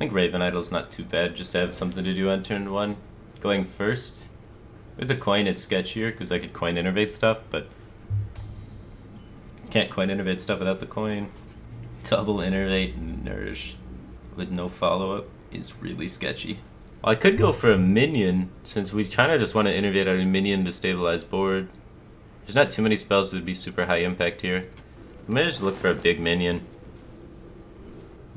think Raven Idol's not too bad, just to have something to do on turn 1. Going first. With the coin it's sketchier, because I could coin innervate stuff, but can't coin innervate stuff without the coin. Double innervate and nourish with no follow-up is really sketchy. Well, I could go for a minion, since we kind of just want to innervate our minion to stabilize board. There's not too many spells that would be super high impact here. I might just look for a big minion.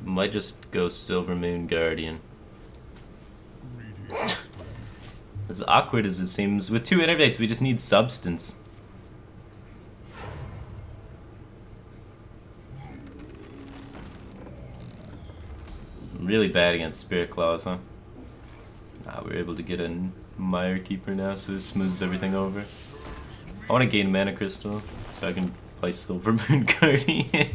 Might just go Silver Moon Guardian. As awkward as it seems, with 2 innervates we just need substance. Really bad against Spirit Claws, huh? We're able to get a Mire Keeper now, so this smooths everything over. I want to gain Mana Crystal, so I can play Silver Moon Guardian.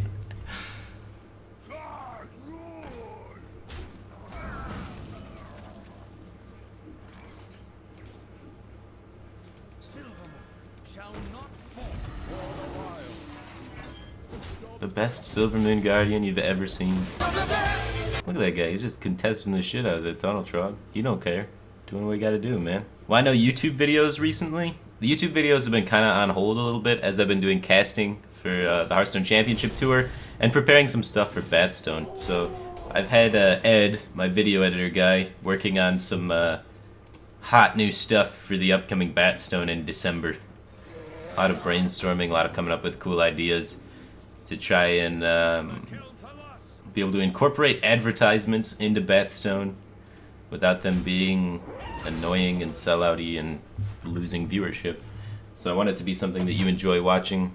The best Silver Moon Guardian you've ever seen. Look at that guy, he's just contesting the shit out of the Tunnel Trog. He don't care. Doing what you gotta do, man. Well, I know YouTube videos recently. The YouTube videos have been kind of on hold a little bit as I've been doing casting for the Hearthstone Championship Tour and preparing some stuff for Batstone. So I've had Ed, my video editor guy, working on some hot new stuff for the upcoming Batstone in December. A lot of brainstorming, a lot of coming up with cool ideas to try and be able to incorporate advertisements into Batstone without them being annoying and sellouty and losing viewership. So I want it to be something that you enjoy watching.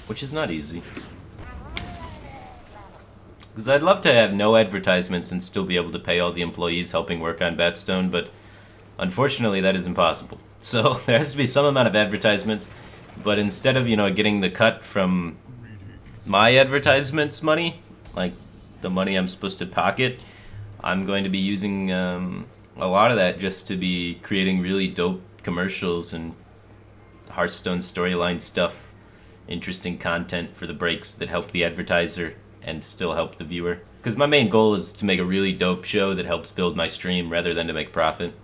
Which is not easy. Because I'd love to have no advertisements and still be able to pay all the employees helping work on Batstone, but unfortunately that is impossible. So there has to be some amount of advertisements, but instead of, you know, getting the cut from my advertisements money, like the money I'm supposed to pocket, I'm going to be using a lot of that just to be creating really dope commercials and Hearthstone storyline stuff, interesting content for the breaks that help the advertiser and still help the viewer. Because my main goal is to make a really dope show that helps build my stream rather than to make profit.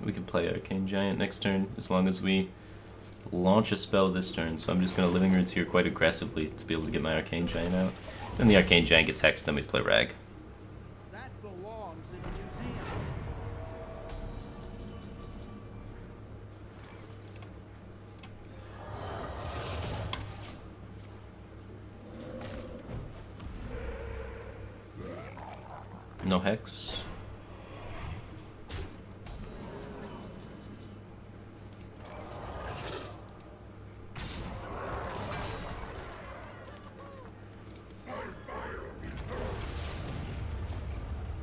We can play Arcane Giant next turn as long as we launch a spell this turn. So I'm just going to Living Roots here quite aggressively to be able to get my Arcane Giant out. Then the Arcane Giant gets hexed, then we play Rag. That belongs in a museum. No Hex.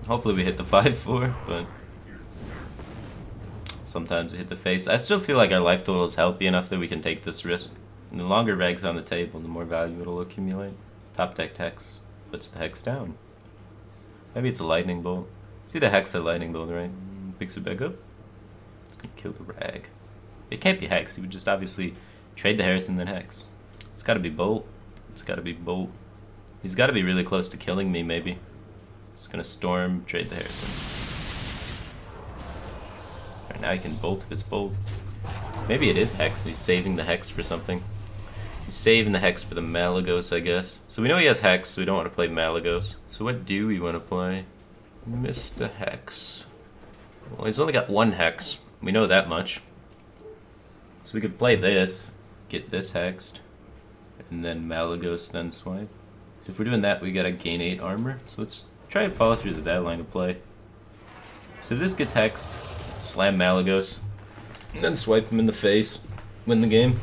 Hopefully we hit the 5-4, but sometimes it hit the face. I still feel like our life total is healthy enough that we can take this risk. And the longer Rag's on the table, the more value it'll accumulate. Top deck Hex puts the Hex down. Maybe it's a Lightning Bolt. See the Hex at Lightning Bolt, right? Picks it back up. It's gonna kill the Rag. It can't be Hex. He would just obviously trade the Harrison then Hex. It's gotta be Bolt. It's gotta be Bolt. He's gotta be really close to killing me, maybe. Just gonna Storm, trade the Harrison. Alright, now he can Bolt if it's Bolt. Maybe it is Hex, and he's saving the Hex for something. He's saving the Hex for the Malagos, I guess. So we know he has Hex, so we don't want to play Malagos. So what do we want to play? Mr. Hex. Well, he's only got 1 Hex. We know that much. So we could play this, get this hexed, and then Malagos, then swipe. So if we're doing that, we gotta gain 8 armor. So let's try and follow through that line of play. So if this gets hexed, slam Malagos, and then swipe him in the face, win the game.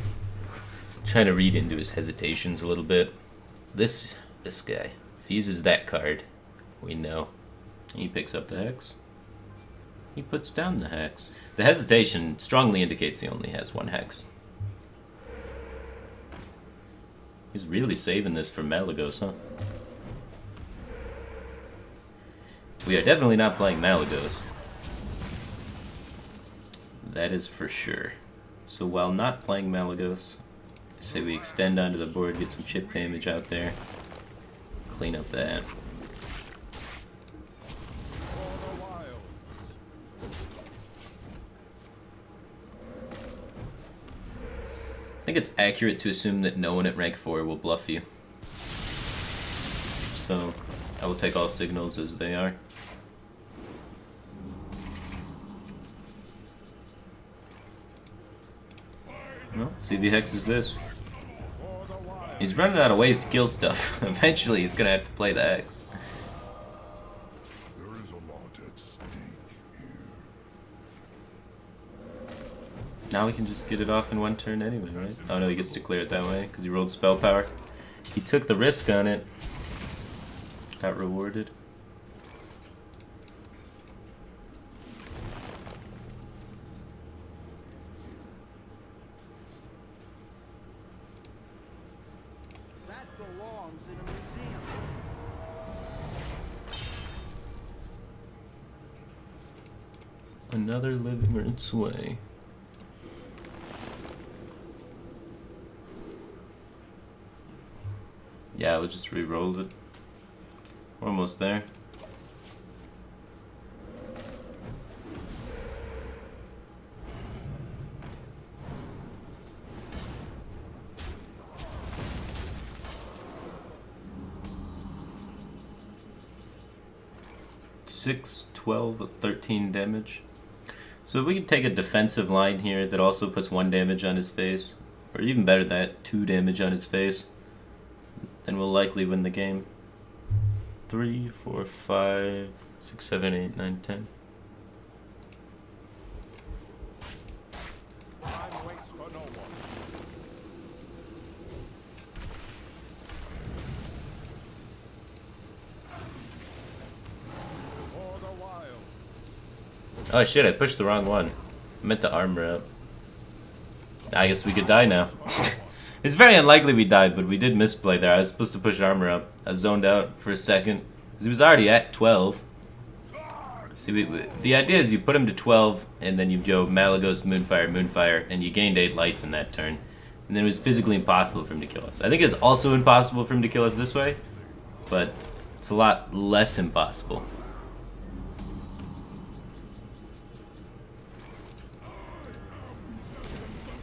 Trying to read into his hesitations a little bit. This guy, if he uses that card, we know. He picks up the Hex. He puts down the Hex. The hesitation strongly indicates he only has 1 Hex. He's really saving this for Malagos, huh? We are definitely not playing Malagos. That is for sure. So while not playing Malagos, I Say we extend onto the board, get some chip damage out there. Clean up that. I think it's accurate to assume that no one at rank 4 will bluff you. So, I will take all signals as they are. Well, CV hexes this. He's running out of ways to kill stuff. Eventually he's gonna have to play the hex. There is a lot at stake here. Now we can just get it off in one turn anyway, right? Oh no, he gets to clear it that way because he rolled spell power. He took the risk on it. Got rewarded. That belongs in a museum. Another living its way. Yeah, we just re-rolled it. We're almost there. Six, 12, 13 damage. So if we can take a defensive line here that also puts 1 damage on his face, or even better than that, 2 damage on his face, then we'll likely win the game. 3, 4, 5, 6, 7, 8, 9, 10. Time waits for no one. For the wild. Oh shit, I pushed the wrong one. I meant to armor up. I guess we could die now. It's very unlikely we died, but we did misplay there. I was supposed to push armor up. I zoned out for a second. Because he was already at 12. See, the idea is you put him to 12, and then you go Malagos, Moonfire, Moonfire, and you gained 8 life in that turn. And then it was physically impossible for him to kill us. I think it's also impossible for him to kill us this way, but it's a lot less impossible.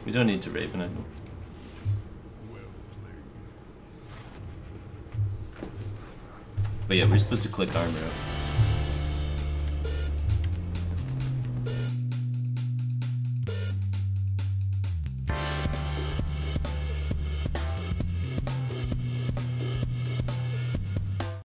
We don't need to Raven, I know. But yeah, we're supposed to click armor up.